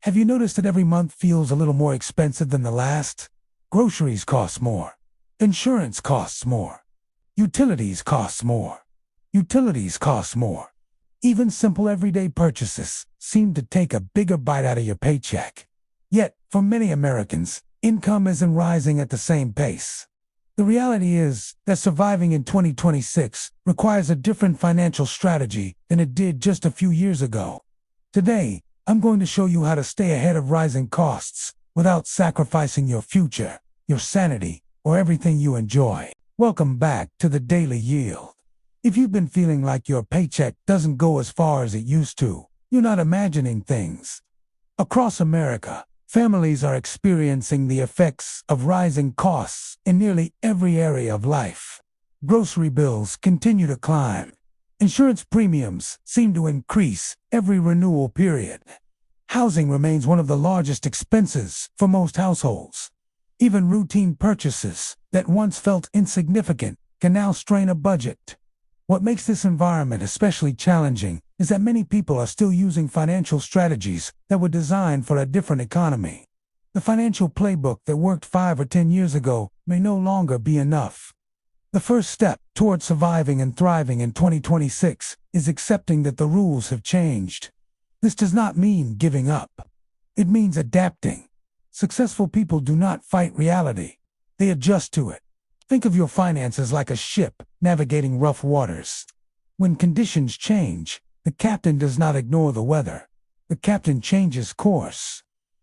Have you noticed that every month feels a little more expensive than the last? Groceries cost more. Insurance costs more. Utilities cost more. Utilities cost more. Even simple everyday purchases seem to take a bigger bite out of your paycheck. Yet, for many Americans, income isn't rising at the same pace. The reality is that surviving in 2026 requires a different financial strategy than it did just a few years ago. Today, I'm going to show you how to stay ahead of rising costs without sacrificing your future, your sanity, or everything you enjoy. Welcome back to the Daily Yield. If you've been feeling like your paycheck doesn't go as far as it used to, you're not imagining things. Across America, families are experiencing the effects of rising costs in nearly every area of life. Grocery bills continue to climb. Insurance premiums seem to increase every renewal period. Housing remains one of the largest expenses for most households. Even routine purchases that once felt insignificant can now strain a budget. What makes this environment especially challenging is that many people are still using financial strategies that were designed for a different economy. The financial playbook that worked 5 or 10 years ago may no longer be enough. The first step toward surviving and thriving in 2026 is accepting that the rules have changed. This does not mean giving up. It means adapting. Successful people do not fight reality. They adjust to it. Think of your finances like a ship navigating rough waters. When conditions change, the captain does not ignore the weather. The captain changes course.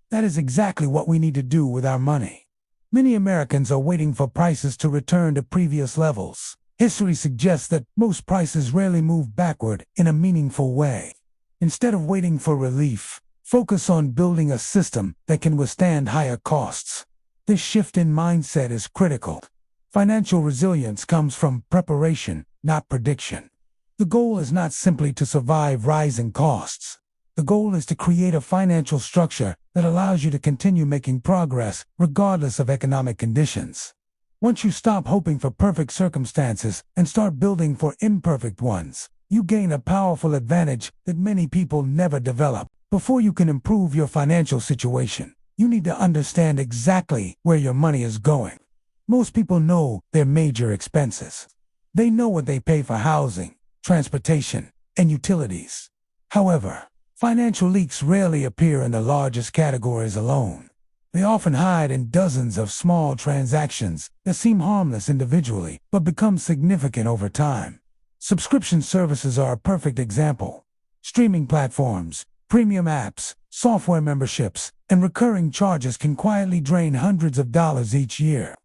That is exactly what we need to do with our money. Many Americans are waiting for prices to return to previous levels. History suggests that most prices rarely move backward in a meaningful way. Instead of waiting for relief, focus on building a system that can withstand higher costs. This shift in mindset is critical. Financial resilience comes from preparation, not prediction. The goal is not simply to survive rising costs. The goal is to create a financial structure that allows you to continue making progress regardless of economic conditions. Once you stop hoping for perfect circumstances and start building for imperfect ones, you gain a powerful advantage that many people never develop. Before you can improve your financial situation, you need to understand exactly where your money is going. Most people know their major expenses. They know what they pay for housing, transportation, and utilities. However, financial leaks rarely appear in the largest categories alone. They often hide in dozens of small transactions that seem harmless individually but become significant over time. Subscription services are a perfect example. Streaming platforms, premium apps, software memberships, and recurring charges can quietly drain hundreds of dollars each year.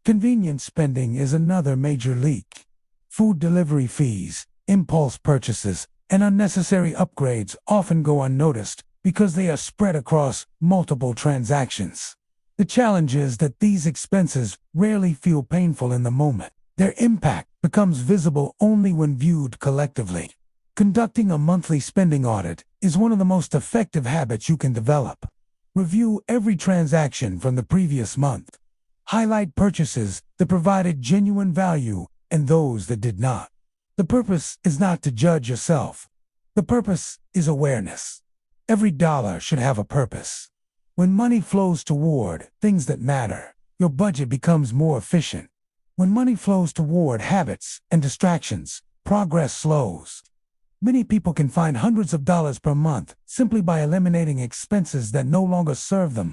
Convenience spending is another major leak. Food delivery fees, impulse purchases, and unnecessary upgrades often go unnoticed because they are spread across multiple transactions. The challenge is that these expenses rarely feel painful in the moment. Their impact becomes visible only when viewed collectively. Conducting a monthly spending audit is one of the most effective habits you can develop. Review every transaction from the previous month. Highlight purchases that provided genuine value and those that did not. The purpose is not to judge yourself. The purpose is awareness. Every dollar should have a purpose. When money flows toward things that matter, your budget becomes more efficient. When money flows toward habits and distractions, progress slows. Many people can find hundreds of dollars per month simply by eliminating expenses that no longer serve them.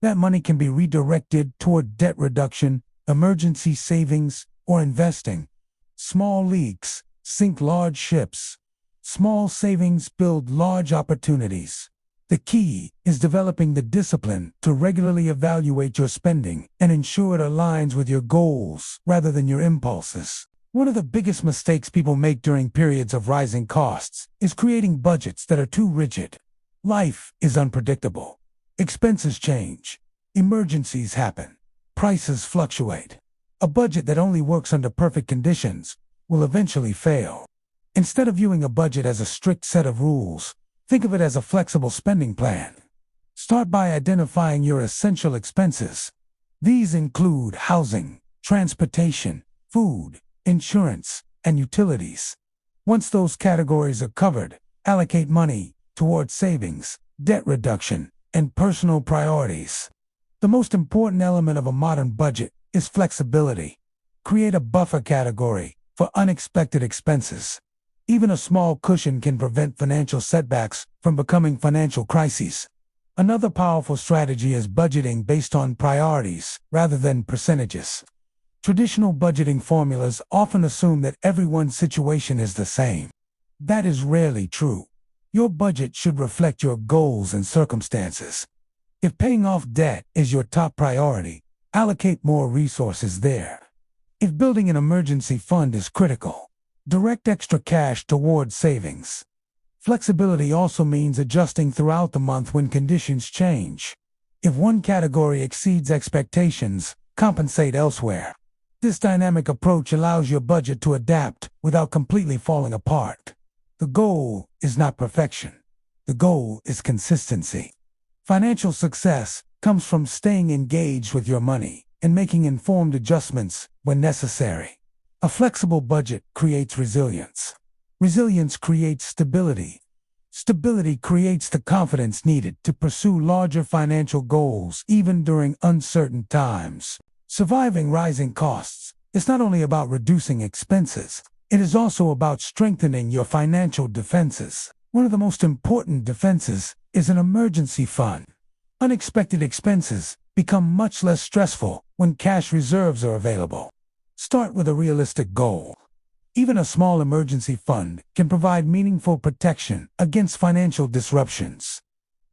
That money can be redirected toward debt reduction, emergency savings, or investing. Small leaks sink large ships. Small savings build large opportunities. The key is developing the discipline to regularly evaluate your spending and ensure it aligns with your goals rather than your impulses. One of the biggest mistakes people make during periods of rising costs is creating budgets that are too rigid. Life is unpredictable. Expenses change. Emergencies happen. Prices fluctuate. A budget that only works under perfect conditions will eventually fail. Instead of viewing a budget as a strict set of rules, think of it as a flexible spending plan. Start by identifying your essential expenses. These include housing, transportation, food, insurance, and utilities. Once those categories are covered, allocate money towards savings, debt reduction, and personal priorities. The most important element of a modern budget is flexibility. Create a buffer category for unexpected expenses. Even a small cushion can prevent financial setbacks from becoming financial crises. Another powerful strategy is budgeting based on priorities rather than percentages. Traditional budgeting formulas often assume that everyone's situation is the same. That is rarely true. Your budget should reflect your goals and circumstances. If paying off debt is your top priority, allocate more resources there. If building an emergency fund is critical, direct extra cash towards savings. Flexibility also means adjusting throughout the month when conditions change. If one category exceeds expectations, compensate elsewhere. This dynamic approach allows your budget to adapt without completely falling apart. The goal is not perfection. The goal is consistency. Financial success comes from staying engaged with your money and making informed adjustments when necessary. A flexible budget creates resilience. Resilience creates stability. Stability creates the confidence needed to pursue larger financial goals even during uncertain times. Surviving rising costs is not only about reducing expenses, it is also about strengthening your financial defenses. One of the most important defenses is an emergency fund. Unexpected expenses become much less stressful when cash reserves are available. Start with a realistic goal. Even a small emergency fund can provide meaningful protection against financial disruptions.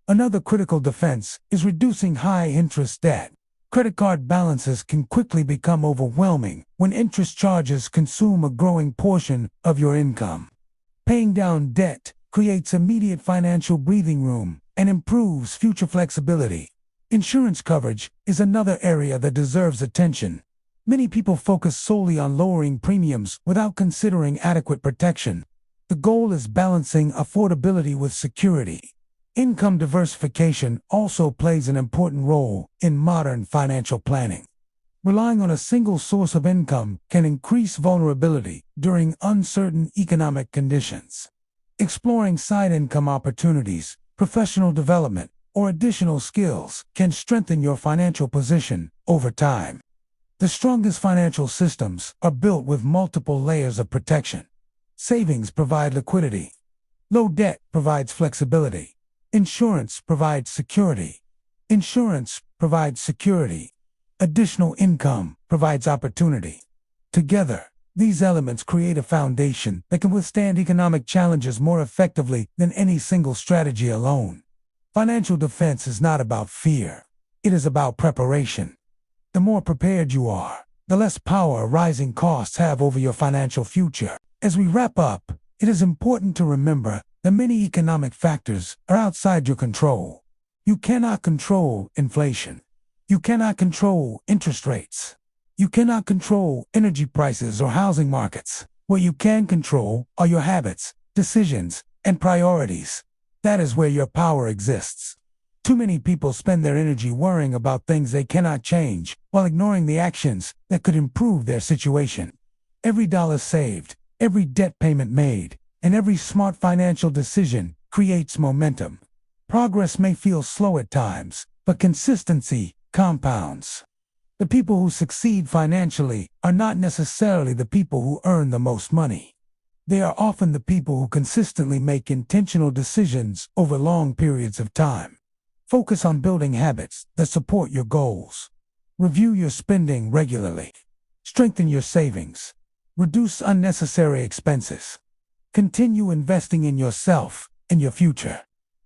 Another critical defense is reducing high-interest debt. Credit card balances can quickly become overwhelming when interest charges consume a growing portion of your income. Paying down debt creates immediate financial breathing room and improves future flexibility. Insurance coverage is another area that deserves attention. Many people focus solely on lowering premiums without considering adequate protection. The goal is balancing affordability with security. Income diversification also plays an important role in modern financial planning. Relying on a single source of income can increase vulnerability during uncertain economic conditions. Exploring side income opportunities, professional development, or additional skills can strengthen your financial position over time. The strongest financial systems are built with multiple layers of protection. Savings provide liquidity. Low debt provides flexibility. Insurance provides security. Insurance provides security. Additional income provides opportunity. Together, these elements create a foundation that can withstand economic challenges more effectively than any single strategy alone. Financial defense is not about fear. It is about preparation. The more prepared you are, the less power rising costs have over your financial future. As we wrap up, it is important to remember that many economic factors are outside your control. You cannot control inflation. You cannot control interest rates. You cannot control energy prices or housing markets. What you can control are your habits, decisions, and priorities. That is where your power exists. Too many people spend their energy worrying about things they cannot change, while ignoring the actions that could improve their situation. Every dollar saved, every debt payment made, and every smart financial decision creates momentum. Progress may feel slow at times, but consistency compounds. The people who succeed financially are not necessarily the people who earn the most money. They are often the people who consistently make intentional decisions over long periods of time. Focus on building habits that support your goals. Review your spending regularly. Strengthen your savings. Reduce unnecessary expenses. Continue investing in yourself and your future.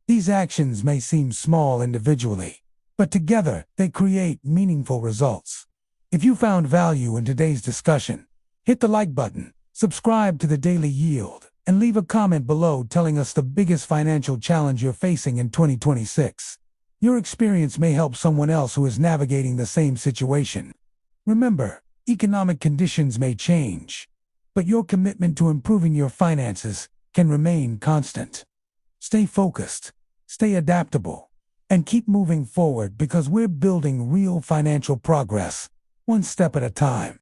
These actions may seem small individually, but together they create meaningful results. If you found value in today's discussion, hit the like button, subscribe to the Daily Yield, and leave a comment below telling us the biggest financial challenge you're facing in 2026. Your experience may help someone else who is navigating the same situation. Remember, economic conditions may change, but your commitment to improving your finances can remain constant. Stay focused, stay adaptable, and keep moving forward because we're building real financial progress, one step at a time.